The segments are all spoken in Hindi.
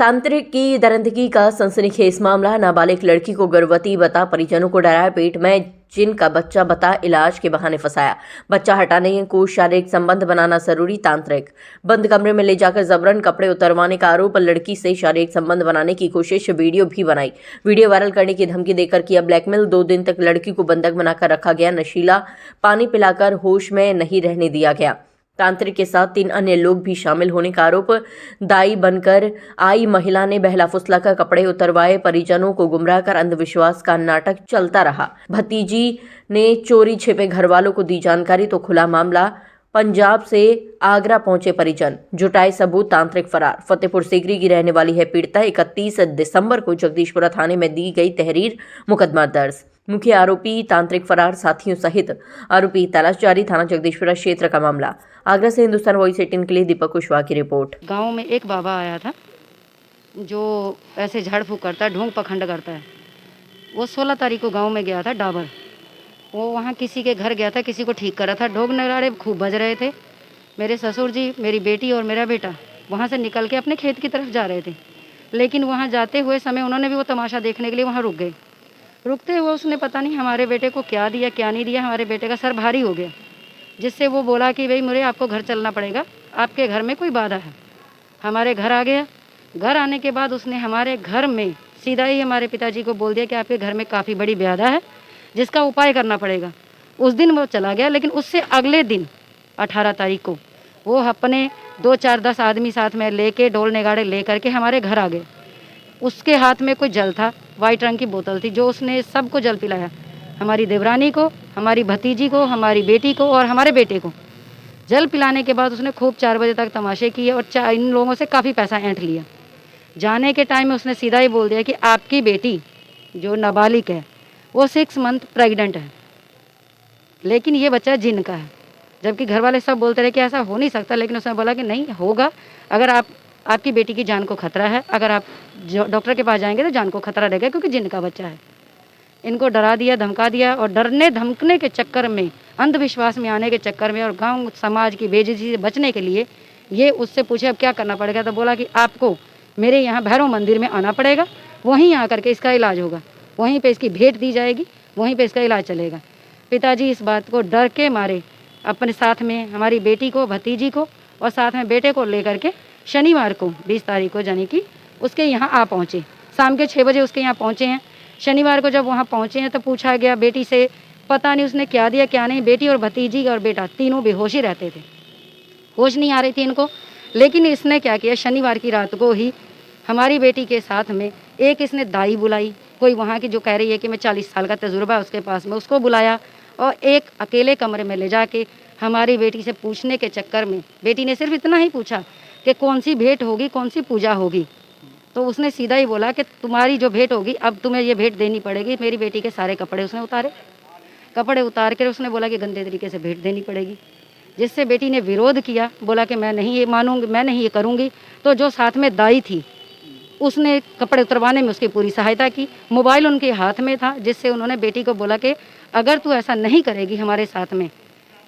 तांत्रिक की दरिंदगी का सनसनीखेज मामला। नाबालिग लड़की को गर्भवती बता परिजनों को डराया, पेट में जिन का बच्चा बता इलाज के बहाने फंसाया। बच्चा हटाने को शारीरिक संबंध बनाना जरूरी, तांत्रिक बंद कमरे में ले जाकर जबरन कपड़े उतरवाने का आरोप, लड़की से शारीरिक संबंध बनाने की कोशिश, वीडियो भी बनाई। वीडियो वायरल करने की धमकी देकर किया ब्लैकमेल। 2 दिन तक लड़की को बंधक बनाकर रखा गया, नशीला पानी पिलाकर होश में नहीं रहने दिया गया। तांत्रिक के साथ 3 अन्य लोग भी शामिल होने का आरोप। दाई बनकर आई महिला ने बहला फुसलाकर कपड़े उतरवाए, परिजनों को गुमराह कर अंधविश्वास का नाटक चलता रहा। भतीजी ने चोरी छिपे घर वालों को दी जानकारी तो खुला मामला। पंजाब से आगरा पहुंचे परिजन, जुटाए सबूत, तांत्रिक फरार। फतेहपुर सीकरी की रहने वाली है पीड़िता। 31 दिसंबर को जगदीशपुरा थाने में दी गई तहरीर, मुकदमा दर्ज। मुख्य आरोपी तांत्रिक फरार, साथियों सहित आरोपी तलाश जारी। थाना जगदीशपुरा क्षेत्र का मामला। आगरा से हिंदुस्तान वॉइस 18 के लिए दीपक कुशवाहा की रिपोर्ट। गांव में एक बाबा आया था जो ऐसे झाड़ फूक करता है, ढोंग पखंड करता है। वो 16 तारीख को गांव में गया था डाबर। वो वहाँ किसी के घर गया था, किसी को ठीक कर रहा था। ढोंग नगाड़े खूब बज रहे थे। मेरे ससुर जी, मेरी बेटी और मेरा बेटा वहाँ से निकल के अपने खेत की तरफ जा रहे थे, लेकिन वहाँ जाते हुए समय उन्होंने भी वो तमाशा देखने के लिए वहाँ रुक गए। रुकते हुए उसने पता नहीं हमारे बेटे को क्या दिया क्या नहीं दिया, हमारे बेटे का सर भारी हो गया, जिससे वो बोला कि भाई मुझे आपको घर चलना पड़ेगा, आपके घर में कोई बाधा है। हमारे घर आ गया। घर आने के बाद उसने हमारे घर में सीधा ही हमारे पिताजी को बोल दिया कि आपके घर में काफ़ी बड़ी बाधा है, जिसका उपाय करना पड़ेगा। उस दिन वो चला गया, लेकिन उससे अगले दिन 18 तारीख को वो अपने 2-4-10 आदमी साथ में लेके ढोल नगाड़े ले करके हमारे घर आ गए। उसके हाथ में कोई जल था, वाइट रंग की बोतल थी, जो उसने सबको जल पिलाया, हमारी देवरानी को, हमारी भतीजी को, हमारी बेटी को और हमारे बेटे को। जल पिलाने के बाद उसने खूब 4 बजे तक तमाशे किए और इन लोगों से काफ़ी पैसा ऐंठ लिया। जाने के टाइम में उसने सीधा ही बोल दिया कि आपकी बेटी जो नाबालिग है वो 6 मंथ प्रेग्नेंट है, लेकिन ये बच्चा जिन का है। जबकि घर वाले सब बोलते रहे कि ऐसा हो नहीं सकता, लेकिन उसने बोला कि नहीं होगा। अगर आपकी बेटी की जान को खतरा है, अगर आप डॉक्टर के पास जाएंगे तो जान को खतरा रहेगा, क्योंकि जिन का बच्चा है। इनको डरा दिया, धमका दिया, और डरने धमकने के चक्कर में, अंधविश्वास में आने के चक्कर में और गांव समाज की बेइज्जती से बचने के लिए ये उससे पूछे अब क्या करना पड़ेगा, तो बोला कि आपको मेरे यहाँ भैरव मंदिर में आना पड़ेगा, वहीं आकर के इसका इलाज होगा, वहीं पे इसकी भेंट दी जाएगी, वहीं पे इसका इलाज चलेगा। पिताजी इस बात को डर के मारे अपने साथ में हमारी बेटी को, भतीजी को और साथ में बेटे को लेकर के शनिवार को 20 तारीख को यानी कि उसके यहाँ आ पहुँचे। शाम के 6 बजे उसके यहाँ पहुँचे हैं। शनिवार को जब वहाँ पहुँचे हैं तो पूछा गया बेटी से, पता नहीं उसने क्या दिया क्या नहीं। बेटी और भतीजी और बेटा तीनों बेहोश ही रहते थे, होश नहीं आ रही थी इनको। लेकिन इसने क्या किया, शनिवार की रात को ही हमारी बेटी के साथ में एक इसने दाई बुलाई, कोई वहाँ की जो कह रही है कि मैं 40 साल का तजुर्बा है उसके पास में, उसको बुलाया और एक अकेले कमरे में ले जाके हमारी बेटी से पूछने के चक्कर में बेटी ने सिर्फ इतना ही पूछा कि कौन सी भेंट होगी, कौन सी पूजा होगी। तो उसने सीधा ही बोला कि तुम्हारी जो भेंट होगी अब तुम्हें ये भेंट देनी पड़ेगी। मेरी बेटी के सारे कपड़े उसने उतारे, कपड़े उतार कर उसने बोला कि गंदे तरीके से भेंट देनी पड़ेगी, जिससे बेटी ने विरोध किया, बोला कि मैं नहीं ये मानूंगी, मैं नहीं ये करूंगी। तो जो साथ में दाई थी उसने कपड़े उतरवाने में उसकी पूरी सहायता की। मोबाइल उनके हाथ में था, जिससे उन्होंने बेटी को बोला कि अगर तू ऐसा नहीं करेगी हमारे साथ में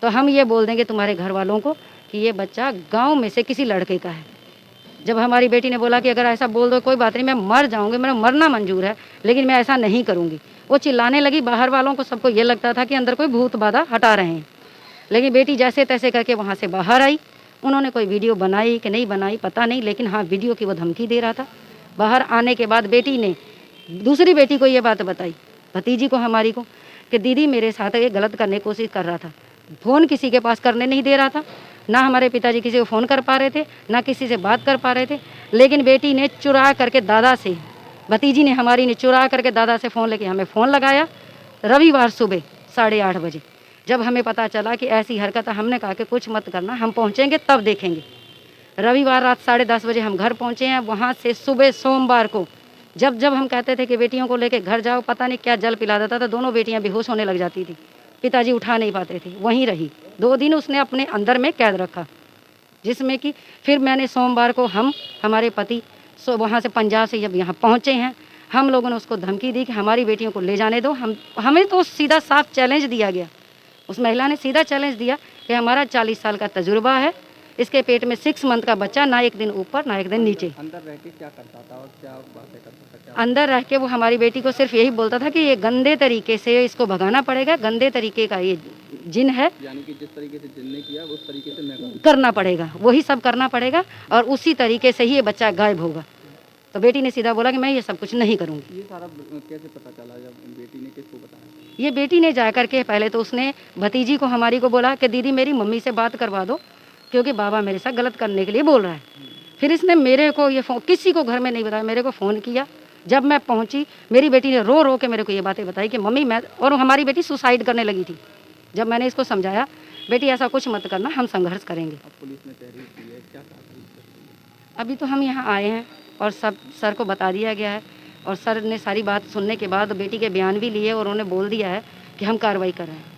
तो हम ये बोल देंगे तुम्हारे घर वालों को कि ये बच्चा गाँव में से किसी लड़के का है। जब हमारी बेटी ने बोला कि अगर ऐसा बोल दो कोई बात नहीं, मैं मर जाऊंगी, मेरा मरना मंजूर है, लेकिन मैं ऐसा नहीं करूंगी, वो चिल्लाने लगी। बाहर वालों को सबको ये लगता था कि अंदर कोई भूत बाधा हटा रहे हैं। लेकिन बेटी जैसे तैसे करके वहाँ से बाहर आई। उन्होंने कोई वीडियो बनाई कि नहीं बनाई पता नहीं, लेकिन हाँ वीडियो की वो धमकी दे रहा था। बाहर आने के बाद बेटी ने दूसरी बेटी को ये बात बताई, भतीजी को हमारी को, कि दीदी मेरे साथ ये गलत करने की कोशिश कर रहा था, फ़ोन किसी के पास करने नहीं दे रहा था, ना हमारे पिताजी किसी को फ़ोन कर पा रहे थे, ना किसी से बात कर पा रहे थे। लेकिन बेटी ने चुरा करके दादा से, भतीजी ने हमारी ने चुरा करके दादा से फ़ोन लेके हमें फ़ोन लगाया। रविवार सुबह 8:30 बजे जब हमें पता चला कि ऐसी हरकत है, हमने कहा कि कुछ मत करना, हम पहुँचेंगे तब देखेंगे। रविवार रात 10:30 बजे हम घर पहुँचे हैं। वहाँ से सुबह सोमवार को जब हम कहते थे कि बेटियों को लेके घर जाओ, पता नहीं क्या जल पिला देता था, दोनों बेटियाँ बेहोश होने लग जाती थी, पिताजी उठा नहीं पाते थे, वहीं रही। 2 दिन उसने अपने अंदर में कैद रखा, जिसमें कि फिर मैंने सोमवार को हमारे पति वहाँ से पंजाब से जब यहाँ पहुँचे हैं, हम लोगों ने उसको धमकी दी कि हमारी बेटियों को ले जाने दो। हमें तो सीधा साफ चैलेंज दिया गया, उस महिला ने सीधा चैलेंज दिया कि हमारा 40 साल का तजुर्बा है, इसके पेट में 6 मंथ का बच्चा, ना एक दिन ऊपर ना एक दिन नीचे। अंदर रह के क्या करता था और क्या बातें करता था, क्या अंदर रह के वो हमारी बेटी को सिर्फ यही बोलता था कि ये गंदे तरीके से इसको भगाना पड़ेगा, गंदे तरीके का ये जिन है, यानी कि जिस तरीके से जिन ने किया उस तरीके से मैं करूँ। करना पड़ेगा, वही सब करना पड़ेगा और उसी तरीके से ही ये बच्चा गायब होगा। तो बेटी ने सीधा बोला कि मैं ये सब कुछ नहीं करूँगी। ये सारा कैसे पता चला जब बेटी ने किसको बताया? ये बेटी ने जा कर के पहले तो उसने भतीजी को हमारी को बोला कि दीदी मेरी मम्मी से बात करवा दो क्योंकि बाबा मेरे साथ गलत करने के लिए बोल रहा है। फिर इसने मेरे को ये फ़ोन, किसी को घर में नहीं बताया, मेरे को फ़ोन किया। जब मैं पहुंची मेरी बेटी ने रो रो के मेरे को ये बातें बताई कि मम्मी मैं, और हमारी बेटी सुसाइड करने लगी थी। जब मैंने इसको समझाया बेटी ऐसा कुछ मत करना, हम संघर्ष करेंगे। अब पुलिस ने तहरीर की है, क्या कहा पुलिस ने? अभी तो हम यहाँ आए हैं और सब सर को बता दिया गया है और सर ने सारी बात सुनने के बाद बेटी के बयान भी लिए और उन्होंने बोल दिया है कि हम कार्रवाई कर रहे हैं।